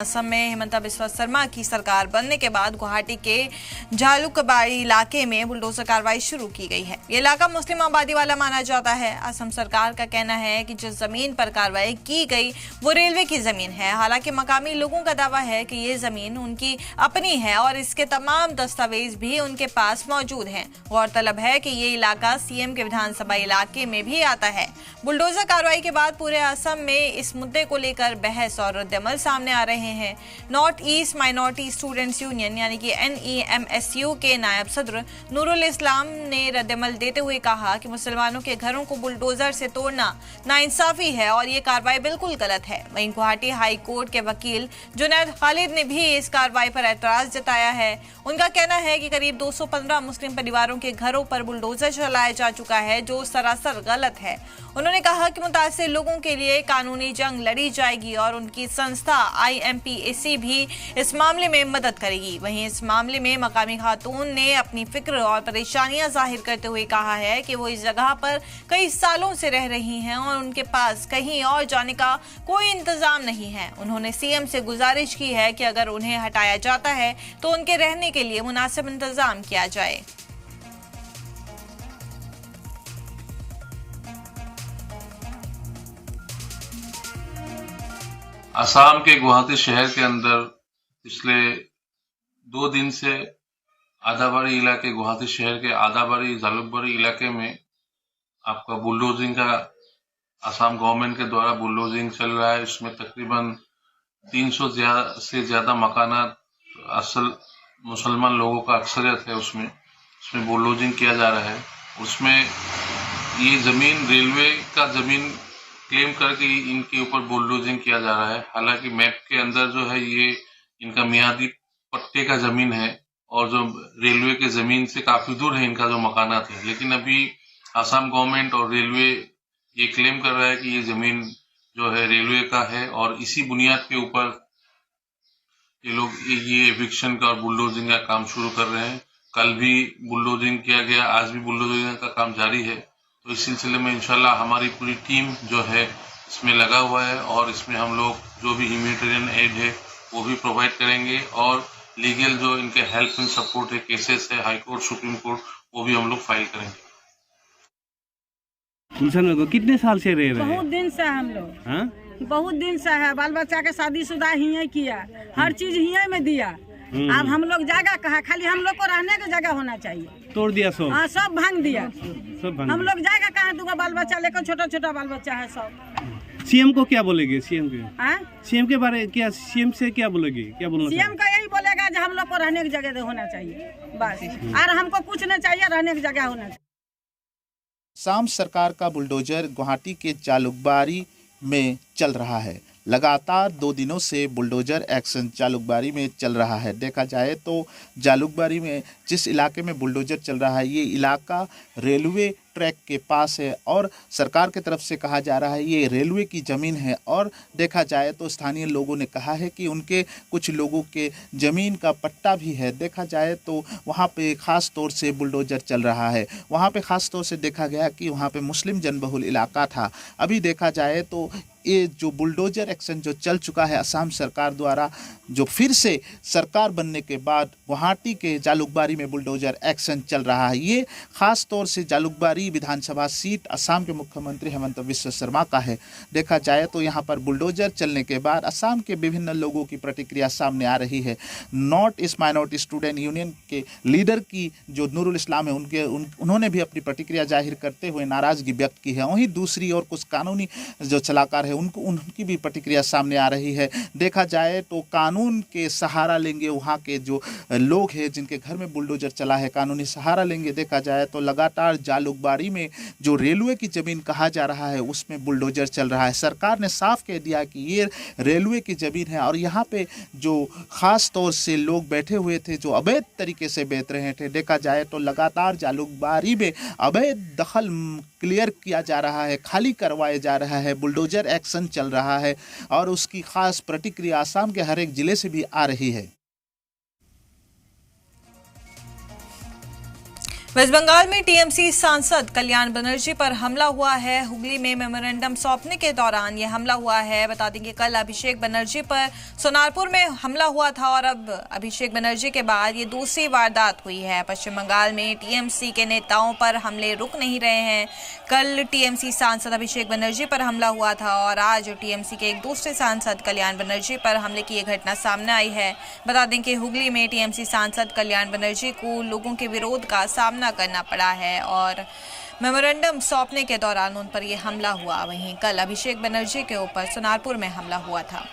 असम में हिमंता बिस्वा शर्मा की सरकार बनने के बाद गुवाहाटी के जालुकबाड़ी इलाके में बुलडोजर कार्रवाई शुरू की गई है। ये इलाका मुस्लिम आबादी वाला माना जाता है। असम सरकार का कहना है कि जिस जमीन पर कार्रवाई की गई वो रेलवे की जमीन है। हालांकि मकामी लोगों का दावा है कि ये जमीन उनकी अपनी है और इसके तमाम दस्तावेज भी उनके पास मौजूद हैं। गौरतलब है कि ये इलाका सीएम के विधानसभा इलाके में भी आता है। बुलडोजर कार्रवाई के बाद पूरे असम में इस मुद्दे को लेकर बहस और रद्दअमल सामने आ रहे हैं। North east minority students union यानी कि NEMSU के नायब सदर नूरुल इस्लाम ने रद्दअमल देते हुए कहा कि मुसलमानों के घरों को बुलडोजर से तोड़ना नाइंसाफी है और ये कार्रवाई बिल्कुल गलत है। वहीं गुवाहाटी हाई कोर्ट के वकील जुनैद खालिद ने भी इस कार्रवाई पर एतराज जताया है। उनका कहना है कि करीब 215 मुस्लिम परिवारों के घरों पर बुलडोजर चलाया जा चुका है, जो सरासर गलत है। उन्होंने कहा कि मुतासिर लोगों के लिए कानूनी जंग लड़ी जाएगी और उनकी संस्था IMPAC भी इस मामले में मदद करेगी। वहीं इस मामले में मकामी खातून ने अपनी फिक्र और परेशानियां जाहिर करते हुए कहा है कि वो इस जगह पर कई सालों से रह रही हैं और उनके पास कहीं और जाने का कोई इंतजाम नहीं है। उन्होंने CM से गुजारिश की है कि अगर उन्हें हटाया जाता है तो उनके रहने के लिए मुनासिब इंतजाम किया जाए। असम के गुवाहाटी शहर के अंदर पिछले 2 दिन से आदाबाड़ी इलाके, गुवाहाटी शहर के आदाबाड़ी जालुकबाड़ी इलाके में आपका बुलडोजिंग का असम गवर्नमेंट के द्वारा बुलडोजिंग चल रहा है। इसमें तकरीबन 300 से ज्यादा मकानात असल मुसलमान लोगों का अक्सरियत है। उसमें बुलडोजिंग किया जा रहा है। उसमें ये जमीन रेलवे का जमीन क्लेम करके इनके ऊपर बुलडोजिंग किया जा रहा है। हालांकि मैप के अंदर जो है ये इनका मियादी पट्टे का जमीन है और जो रेलवे के जमीन से काफी दूर है इनका जो मकानात है। लेकिन अभी असम गवर्नमेंट और रेलवे ये क्लेम कर रहा है कि ये जमीन जो है रेलवे का है और इसी बुनियाद के ऊपर ये लोग ये एविक्शन का और बुलडोजिंग का काम शुरू कर रहे हैं। कल भी बुलडोजिंग किया गया, आज भी बुलडोजिंग का काम जारी है। तो इस सिलसिले में इंशाल्लाह हमारी पूरी टीम जो है इसमें लगा हुआ है और इसमें हम लोग जो भी ह्यूमैनिटेरियन एड है वो भी प्रोवाइड करेंगे और लीगल जो इनके हेल्प एंड सपोर्ट है, केसेस है हाई कोर्ट, सुप्रीम कोर्ट, वो भी हम लोग फाइल करेंगे। गुलशन को कितने साल से रह रहे हैं? बहुत दिन से हम लोग, हाँ? बहुत दिन से है। बाल बच्चा के शादीशुदा ही किया, हर चीज ही में दिया। अब हम लोग जगह कहा, खाली हम लोग को रहने की जगह होना चाहिए। तोड़ दिया सब? हाँ, सब भांग दिया। सब भांग हम लोग जगह कहा, 2 बाल बच्चा लेकर, छोटा छोटा बाल बच्चा है सब। CM को क्या बोलेगे? CM के हाँ? CM के बारे क्या CM से क्या बोलेगी? क्या बोलना CM का यही बोलेगा कि हम लोग को रहने की जगह होना चाहिए बस, और हमको कुछ नहीं चाहिए, रहने की जगह होना चाहिए। असम सरकार का बुलडोजर गुवाहाटी के जालुकबाड़ी में चल रहा है। लगातार 2 दिनों से बुलडोजर एक्शन जालुकबाड़ी में चल रहा है। देखा जाए तो जालुकबाड़ी में जिस इलाके में बुलडोजर चल रहा है ये इलाका रेलवे ट्रैक के पास है और सरकार की तरफ से कहा जा रहा है ये रेलवे की ज़मीन है। और देखा जाए तो स्थानीय लोगों ने कहा है कि उनके कुछ लोगों के ज़मीन का पट्टा भी है। देखा जाए तो वहाँ पे ख़ास तौर से बुलडोजर चल रहा है। वहाँ पे ख़ास तौर से देखा गया कि वहाँ पे मुस्लिम जनबहुल इलाका था। अभी देखा जाए तो ये जो बुलडोजर एक्शन जो चल चुका है असम सरकार द्वारा, जो फिर से सरकार बनने के बाद गुवाहाटी के जालुकबाड़ी में बुलडोजर एक्शन चल रहा है, ये खास तौर से जालुकबाड़ी विधानसभा सीट असम के मुख्यमंत्री हिमंता बिस्वा शर्मा का है। देखा जाए तो यहाँ पर बुलडोजर चलने के बाद असम के विभिन्न लोगों की प्रतिक्रिया सामने आ रही है। North east minority student union के लीडर की जो नूरुल इस्लाम है उन्होंने भी अपनी प्रतिक्रिया जाहिर करते हुए नाराज़गी व्यक्त की है। वहीं दूसरी और कुछ कानूनी जो सलाहकार है उनकी भी प्रतिक्रिया सामने आ रही है। देखा जाए तो कानून के सहारा लेंगे वहाँ के जो लोग हैं जिनके घर में बुलडोजर चला है, कानूनी सहारा लेंगे। देखा जाए तो लगातार जालुकबाड़ी में जो रेलवे की ज़मीन कहा जा रहा है उसमें बुलडोजर चल रहा है। सरकार ने साफ कह दिया कि ये रेलवे की ज़मीन है और यहाँ पे जो ख़ास तौर से लोग बैठे हुए थे जो अवैध तरीके से बेच रहे थे। देखा जाए तो लगातार जालुकबाड़ी में अवैध दखल क्लियर किया जा रहा है, खाली करवाया जा रहा है, बुलडोजर एक्शन चल रहा है और उसकी खास प्रतिक्रिया असम के हर एक जिले से भी आ रही है। वेस्ट बंगाल में टीएमसी सांसद कल्याण बनर्जी पर हमला हुआ है। हुगली में मेमोरेंडम सौंपने के दौरान यह हमला हुआ है। बता दें कि कल अभिषेक बनर्जी पर सोनारपुर में हमला हुआ था और अब अभिषेक बनर्जी के बाद ये दूसरी वारदात हुई है। पश्चिम बंगाल में टीएमसी के नेताओं पर हमले रुक नहीं रहे हैं। कल टीएमसी सांसद अभिषेक बनर्जी पर हमला हुआ था और आज टीएमसी के एक दूसरे सांसद कल्याण बनर्जी पर हमले की यह घटना सामने आई है। बता दें कि हुगली में टीएमसी सांसद कल्याण बनर्जी को लोगों के विरोध का सामना करना पड़ा है और मेमोरेंडम सौंपने के दौरान उन पर यह हमला हुआ। वहीं कल अभिषेक बनर्जी के ऊपर सोनारपुर में हमला हुआ था।